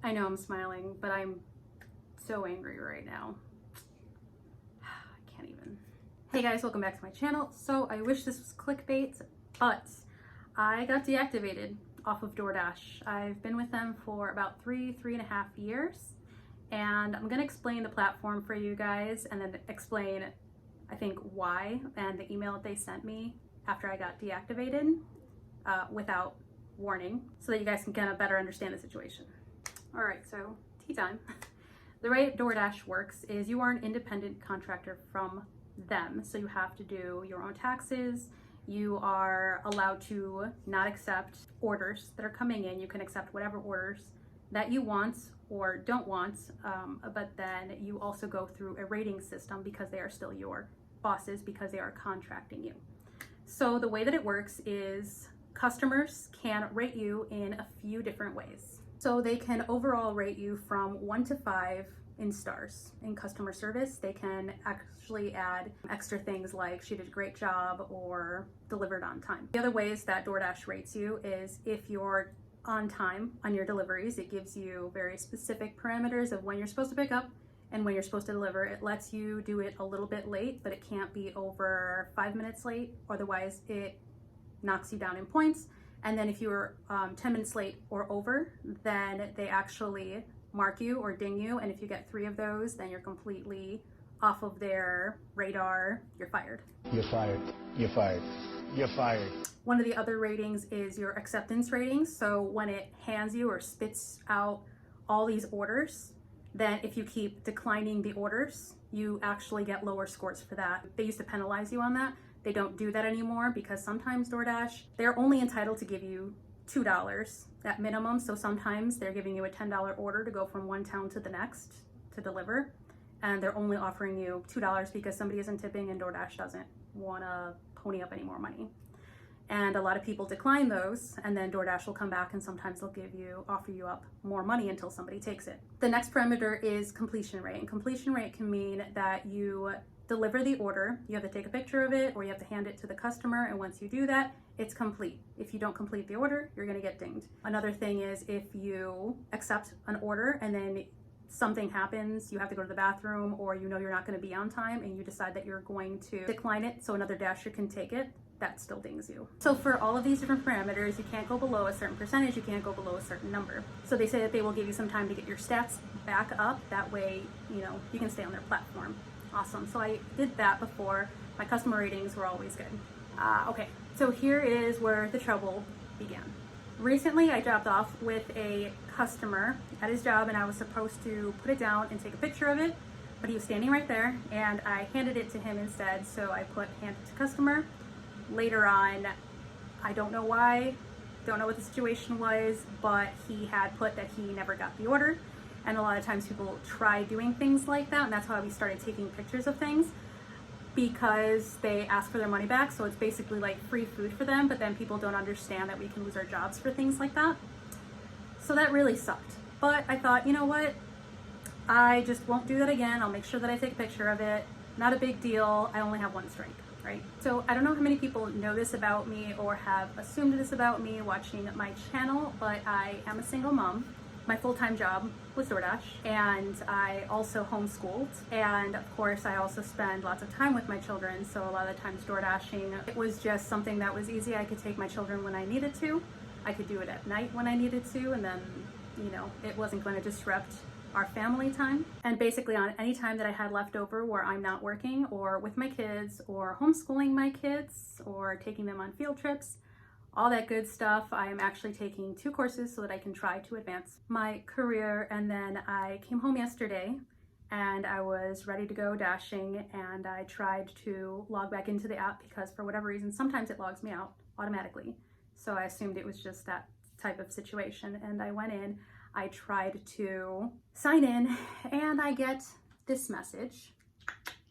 I know I'm smiling, but I'm so angry right now. I can't even. Hey guys, welcome back to my channel. So I wish this was clickbait, but I got deactivated off of Doordash. I've been with them for about three and a half years, and I'm gonna explain the platform for you guys and then explain, I think, why and the email that they sent me after I got deactivated without warning, so that you guys can kind of better understand the situation. All right, so tea time. The way Doordash works is you are an independent contractor from them, so you have to do your own taxes. You are allowed to not accept orders that are coming in. You can accept whatever orders that you want or don't want, but then you also go through a rating system because they are still your bosses, because they are contracting you. So the way that it works is customers can rate you in a few different ways. So they can overall rate you from 1 to 5 in stars. In customer service, they can actually add extra things like she did a great job or delivered on time. The other ways that Doordash rates you is if you're on time on your deliveries. It gives you very specific parameters of when you're supposed to pick up and when you're supposed to deliver. It lets you do it a little bit late, but it can't be over 5 minutes late, otherwise it knocks you down in points. And then if you're 10 minutes late or over, then they actually mark you or ding you. And if you get 3 of those, then you're completely off of their radar. You're fired. You're fired. You're fired. You're fired. One of the other ratings is your acceptance rating. So when it hands you or spits out all these orders, then if you keep declining the orders, you actually get lower scores for that. They used to penalize you on that. They don't do that anymore because sometimes Doordash, they're only entitled to give you $2 at minimum. So sometimes they're giving you a $10 order to go from one town to the next to deliver. And they're only offering you $2 because somebody isn't tipping and Doordash doesn't want to pony up any more money. And a lot of people decline those, and then Doordash will come back and sometimes they'll offer you up more money until somebody takes it. The next parameter is completion rate. And completion rate can mean that you deliver the order, you have to take a picture of it or you have to hand it to the customer, and once you do that, it's complete. If you don't complete the order, you're gonna get dinged. Another thing is if you accept an order and then something happens, you have to go to the bathroom, or you know you're not gonna be on time and you decide that you're going to decline it so another dasher can take it, that still dings you. So for all of these different parameters, you can't go below a certain percentage, you can't go below a certain number. So they say that they will give you some time to get your stats back up. That way, you can stay on their platform. Awesome. So I did that before. My customer ratings were always good. Okay, so here is where the trouble began. Recently, I dropped off with a customer at his job, and I was supposed to put it down and take a picture of it, but he was standing right there, and I handed it to him instead. So I put hand it to customer. Later on, I don't know why, don't know what the situation was, but he had put that he never got the order. And a lot of times people try doing things like that, and that's how we started taking pictures of things, because they ask for their money back. So it's basically like free food for them, but then people don't understand that we can lose our jobs for things like that. So that really sucked. But I thought, you know what? I just won't do that again. I'll make sure that I take a picture of it. Not a big deal. I only have one strike, right? So I don't know how many people know this about me or have assumed this about me watching my channel, but I am a single mom. My full-time job was Doordash, and I also homeschooled, and of course I also spend lots of time with my children, so a lot of the times Doordashing, it was just something that was easy. I could take my children when I needed to, I could do it at night when I needed to, and then, it wasn't going to disrupt our family time. And basically on any time that I had left over where I'm not working or with my kids or homeschooling my kids or taking them on field trips, all that good stuff, I am actually taking 2 courses so that I can try to advance my career. And then I came home yesterday and I was ready to go dashing, and I tried to log back into the app because for whatever reason, sometimes it logs me out automatically. So I assumed it was just that type of situation. And I went in, I tried to sign in, and I get this message,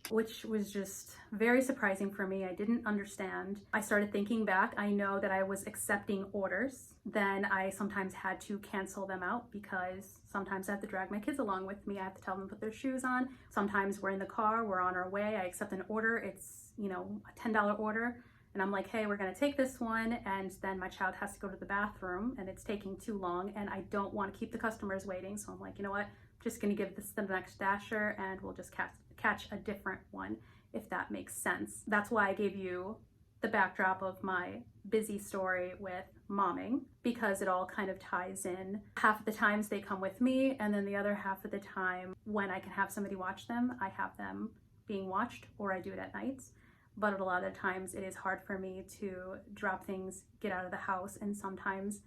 which was just very surprising for me. I didn't understand. I started thinking back. I know that I was accepting orders. Then I sometimes had to cancel them out because sometimes I have to drag my kids along with me. I have to tell them to put their shoes on. Sometimes we're in the car, we're on our way, I accept an order. It's, a $10 order. and I'm like, hey, we're gonna take this one, and then my child has to go to the bathroom and it's taking too long, and I don't want to keep the customers waiting. So I'm like, you know what? I'm just gonna give this the next dasher and we'll just catch a different one, if that makes sense. That's why I gave you the backdrop of my busy story with momming, because it all kind of ties in. Half of the times they come with me, and then the other half of the time when I can have somebody watch them, I have them being watched, or I do it at nights. But a lot of times it is hard for me to drop things, get out of the house, and sometimes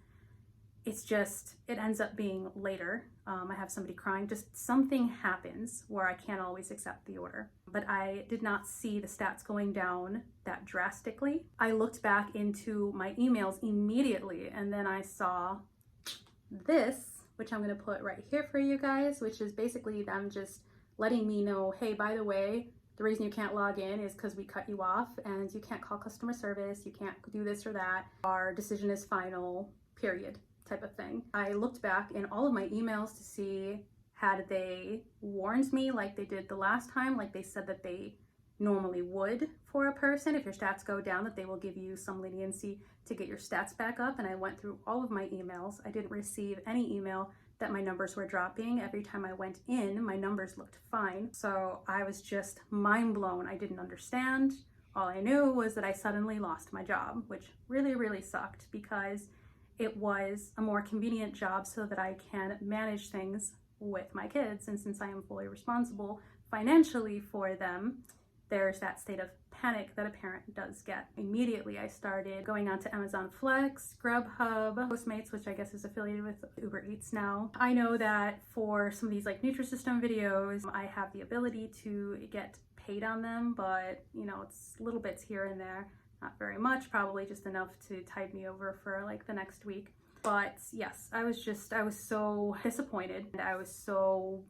it ends up being later. I have somebody crying, just something happens where I can't always accept the order. But I did not see the stats going down that drastically. I looked back into my emails immediately, and then I saw this, which I'm gonna put right here for you guys, which is basically them just letting me know, hey, by the way, the reason you can't log in is because we cut you off and you can't call customer service, you can't do this or that. Our decision is final, period, type of thing. I looked back in all of my emails to see, had they warned me like they did the last time, like they said that they normally would for a person. If your stats go down, that they will give you some leniency to get your stats back up. And I went through all of my emails. I didn't receive any email that my numbers were dropping. Every time I went in, my numbers looked fine. So I was just mind blown. I didn't understand. All I knew was that I suddenly lost my job, which really, really sucked, because it was a more convenient job so that I can manage things with my kids. And since I am fully responsible financially for them, there's that state of panic that a parent does get. Immediately, I started going on to Amazon Flex, Grubhub, Postmates, which I guess is affiliated with Uber Eats now. I know that for some of these like Nutrisystem videos, I have the ability to get paid on them, but you know, it's little bits here and there. Not very much, probably just enough to tide me over for like the next week. But yes, I was so disappointed, and I was so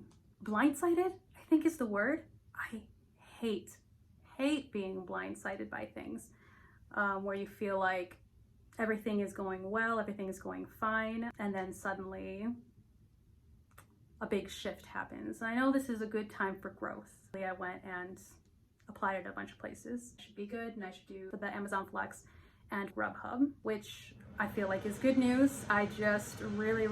blindsided, I think is the word. I hate being blindsided by things where you feel like everything is going well, everything is going fine, and then suddenly a big shift happens. And I know this is a good time for growth. I went and applied at a bunch of places. It should be good, and I should do the Amazon Flex and Grubhub, which I feel like is good news. I just really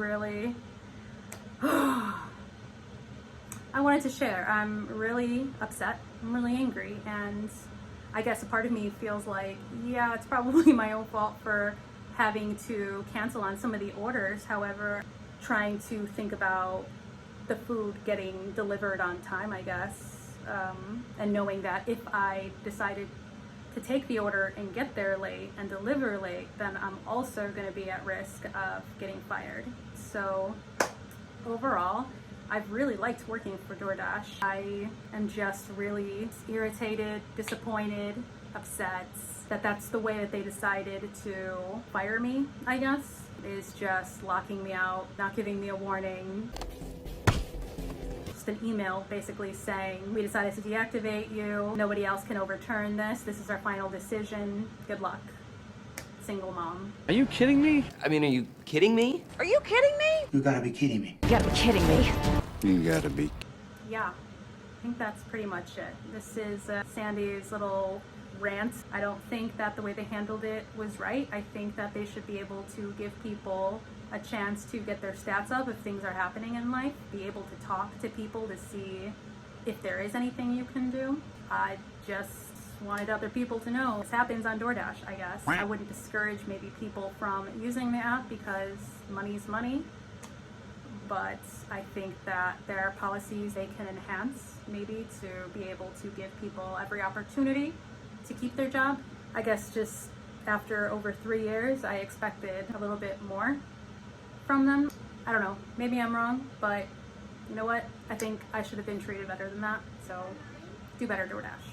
I wanted to share. I'm really upset. I'm really angry, and I guess a part of me feels like, yeah, it's probably my own fault for having to cancel on some of the orders. However, trying to think about the food getting delivered on time, I guess, and knowing that if I decided to take the order and get there late and deliver late, then I'm also going to be at risk of getting fired. So overall, I've really liked working for Doordash. I am just really irritated, disappointed, upset that that's the way that they decided to fire me, I guess, is just locking me out, not giving me a warning. Just an email basically saying, we decided to deactivate you. Nobody else can overturn this. This is our final decision. Good luck. Single mom. Are you kidding me? I mean, are you kidding me? Are you kidding me? You gotta be kidding me. You gotta be kidding me. You gotta be. Yeah, I think that's pretty much it. This is Sandy's little rant. I don't think that the way they handled it was right. I think that they should be able to give people a chance to get their stats up if things are happening in life, be able to talk to people to see if there is anything you can do. I just wanted other people to know this happens on Doordash, I guess. I wouldn't discourage maybe people from using the app because money's money, but I think that there are policies they can enhance maybe to be able to give people every opportunity to keep their job. I guess just after over 3 years, I expected a little bit more from them. I don't know, maybe I'm wrong, but you know what? I think I should have been treated better than that, so do better, Doordash.